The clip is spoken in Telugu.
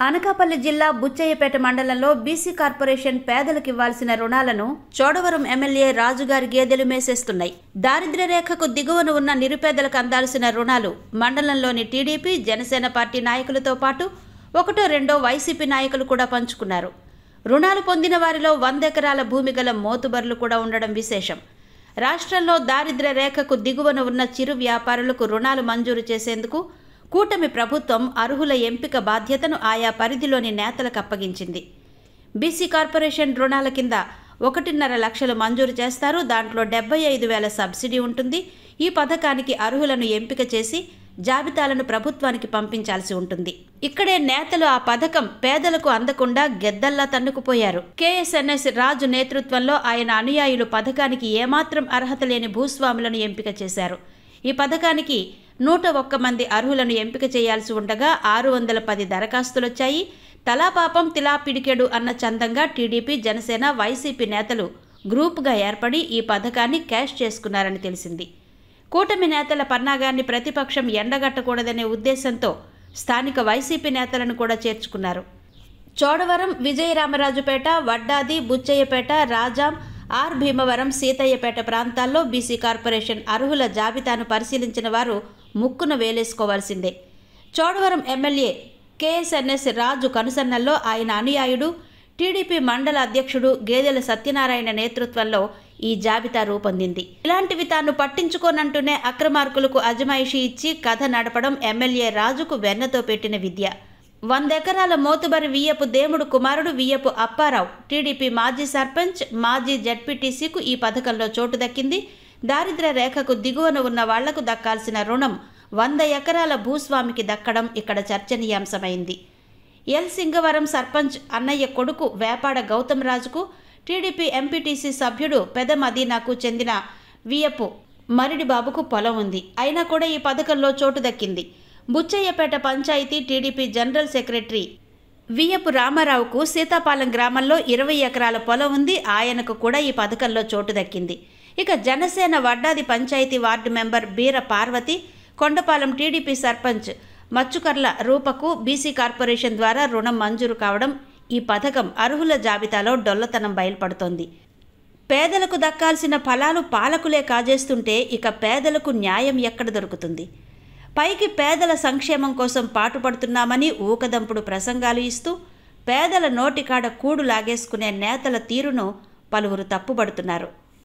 అనకాపల్లి జిల్లా బుచ్చయ్యపేట మండలంలో బీసీ కార్పొరేషన్ పేదలకు ఇవ్వాల్సిన రుణాలను చోడవరం ఎమ్మెల్యే రాజుగారి గేదెలు మేసేస్తున్నాయి. దారిద్ర్య రేఖకు దిగువన ఉన్న నిరుపేదలకు అందాల్సిన రుణాలు మండలంలోని టీడీపీ, జనసేన పార్టీ నాయకులతో పాటు ఒకటో రెండో వైసీపీ నాయకులు కూడా పంచుకున్నారు. రుణాలు పొందిన వారిలో 100 ఎకరాల భూమి గల మోతుబర్లు కూడా ఉండడం విశేషం. రాష్ట్రంలో దారిద్ర్య రేఖకు దిగువన ఉన్న చిరు వ్యాపారులకు రుణాలు మంజూరు చేసేందుకు కూటమి ప్రభుత్వం అర్హుల ఎంపిక బాధ్యతను ఆయా పరిధిలోని నేతలకు అప్పగించింది. బీసీ కార్పొరేషన్ రుణాల కింద 1.5 లక్షలు మంజూరు చేస్తారు. దాంట్లో 75,000 సబ్సిడీ ఉంటుంది. ఈ పథకానికి అర్హులను ఎంపిక చేసి జాబితాలను ప్రభుత్వానికి పంపించాల్సి ఉంటుంది. ఇక్కడే నేతలు ఆ పథకం పేదలకు అందకుండా గెద్దల్లా తన్నుకుపోయారు. కేఎస్ఎన్ఎస్ రాజు నేతృత్వంలో ఆయన అనుయాయులు పథకానికి ఏమాత్రం అర్హత లేని భూస్వాములను ఎంపిక చేశారు. ఈ పథకానికి 101 మంది అర్హులను ఎంపిక చేయాల్సి ఉండగా 610 దరఖాస్తులొచ్చాయి. తలా పాపం తిలా పిడికెడు అన్న చందంగా టీడీపీ, జనసేన, వైసీపీ నేతలు గ్రూపుగా ఏర్పడి ఈ పథకాన్ని క్యాష్ చేసుకున్నారని తెలిసింది. కూటమి నేతల పన్నాగాన్ని ప్రతిపక్షం ఎండగట్టకూడదనే ఉద్దేశంతో స్థానిక వైసీపీ నేతలను కూడా చేర్చుకున్నారు. చోడవరం, విజయరామరాజుపేట, వడ్డాది, బుచ్చయ్యపేట, రాజాం, ఆర్ భీమవరం, సీతయ్యపేట ప్రాంతాల్లో బీసీ కార్పొరేషన్ అర్హుల జాబితాను పరిశీలించిన వారు ముక్కున వేలేసుకోవాల్సిందే. చోడవరం ఎమ్మెల్యే కేఎస్ఎన్ఎస్ రాజు కనుసన్నల్లో ఆయన అనుయాయుడు, టీడీపీ మండల అధ్యక్షుడు గేదెల సత్యనారాయణ నేతృత్వంలో ఈ జాబితా రూపొందింది. ఇలాంటివి తాను పట్టించుకోనంటూనే అక్రమార్కులకు అజమాయిషీ ఇచ్చి కథ నడపడం ఎమ్మెల్యే రాజుకు వెన్నతో పెట్టిన విద్య. 100 ఎకరాల మోతుబరి వియ్యపు దేముడు కుమారుడు వియ్యపు అప్పారావు టీడీపీ మాజీ సర్పంచ్, మాజీ జడ్పీటీసీకు ఈ పథకంలో చోటు దక్కింది. దారిద్ర్య రేఖకు దిగువన ఉన్న వాళ్లకు దక్కాల్సిన రుణం 100 ఎకరాల భూస్వామికి దక్కడం ఇక్కడ చర్చనీయాంశమైంది. ఎల్ సింగవరం సర్పంచ్ అన్నయ్య కొడుకు వేపాడ గౌతమ్ రాజుకు, టీడీపీ ఎంపీటీసీ సభ్యుడు పెద మదీనాకు చెందిన వియ్యపు మరిడి బాబుకు పొలం ఉంది. అయినా కూడా ఈ పథకంలో చోటు దక్కింది. Buchchayyapeta panchayat TDP general secretary Viyyapu రామారావుకు సీతాపాలెం గ్రామంలో 20 ఎకరాల పొలం ఉంది. ఆయనకు కూడా ఈ పథకంలో చోటు దక్కింది. ఇక Janasena Vaddadi panchayat ward member Beera Parvathi, Kondapalem TDP sarpanch Machchukarla రూపకు బీసీ కార్పొరేషన్ ద్వారా రుణం మంజూరు కావడం ఈ పథకం అర్హుల జాబితాలో డొల్లతనం బయలుపడుతోంది. పేదలకు దక్కాల్సిన ఫలాలు పాలకులే కాజేస్తుంటే ఇక పేదలకు న్యాయం ఎక్కడ దొరుకుతుంది? పైకి పేదల సంక్షేమం కోసం పాటుపడుతున్నామని ఊకదంపుడు ప్రసంగాలు ఇస్తూ పేదల నోటికాడ కూడు లాగేసుకునే నేతల తీరును పలువురు తప్పుబడుతున్నారు.